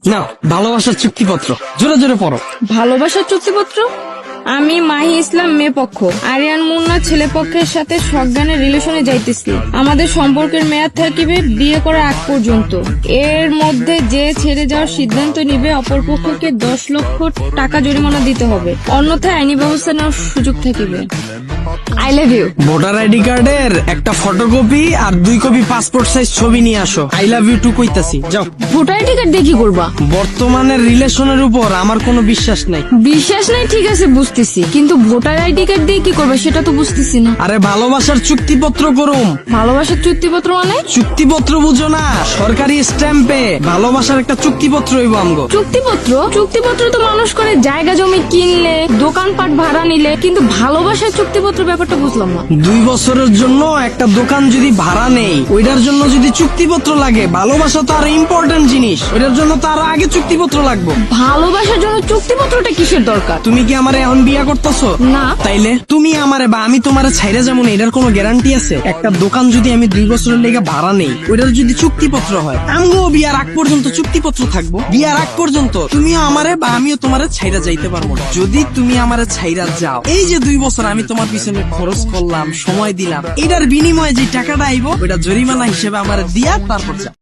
না, ভালোবাসার চুক্তিপত্র জোরে জোরে পড়ো। ভালোবাসার চুক্তিপত্র। আমি মাহি ইসলাম মেয়ে পক্ষ, আরিয়ান মুন্না ছেলে পক্ষের সাথে সজ্ঞানের রিলেশনে যাইতেছি। আমাদের সম্পর্কের মেয়াদ থাকিবে বিয়ে করার আগ পর্যন্ত। এর মধ্যে যে ছেড়ে যাওয়ার সিদ্ধান্ত নিবে অপরপক্ষকে 10 লক্ষ টাকা জরিমানা দিতে হবে, অন্যথায় আইনি ব্যবস্থা নেওয়ার সুযোগ থাকিবে। I love you. Voter ID কার্ডের একটা ফটোকপি আর 2 কপি পাসপোর্ট সাইজ ছবি নিয়ে আসো। আই লাভ ইউ টু কইতাছি, যাও। ভোটার আইডি কার্ড দিয়ে কি করবা? বর্তমানের রিলেশনের উপর আমার কোনো বিশ্বাস নাই। বিশ্বাস নাই ঠিক আছে বুঝতেছি, কিন্তু ভোটার আইডি কার্ড দিয়ে কি করবা সেটা তো বুঝতেছি না। আরে ভালোবাসার চুক্তিপত্র করুম। ভালোবাসার চুক্তিপত্র মানে? চুক্তিপত্র বুঝো না? সরকারি স্ট্যাম্পে ভালোবাসার একটা চুক্তিপত্র হইব আমগো। চুক্তিপত্র? চুক্তিপত্র তো মানুষ করে জায়গা জমি কিনলে, দোকানপাট ভাড়া নিলে, কিন্তু ভালোবাসার চুক্তিপত্র ব্যাপারটা বুঝলাম না। 2 বছরের জন্য একটা দোকান যদি ভাড়া নেই, ওইটার জন্য যদি চুক্তিপত্র লাগে, ভালোবাসা তো আর ইম্পর্টেন্ট জিনিস, ওইটার জন্য তো আরো আগে চুক্তিপত্র লাগবে। ভালোবাসার জন্য চুক্তিপত্রটা কিসের দরকার? তুমি কি আমারে এখন বিয়া করতেছো? না। তাইলে তুমি আমারে বা আমি তোমারে ছাইরা যেমন এটার কোনো গ্যারান্টি আছে? একটা দোকান যদি আমি 2 বছরের লেগে ভাড়া নেই, ওইটার যদি চুক্তিপত্র হয়, আমগো বিয়ার আগ পর্যন্ত চুক্তিপত্র থাকবো। বিয়ার আগ পর্যন্ত তুমিও আমারে বা আমিও তোমারে ছাইরা যাইতে পারবো না। যদি তুমি আমারে ছাইরা যাও, এই যে 2 বছর আমি তোমার পিছনে খরচ করলাম, সময় দিলাম, এটার বিনিময়ে যে টাকাটা আইবো, ওইটা জরিমানা হিসেবে আমারে দিয়া তারপর যাও।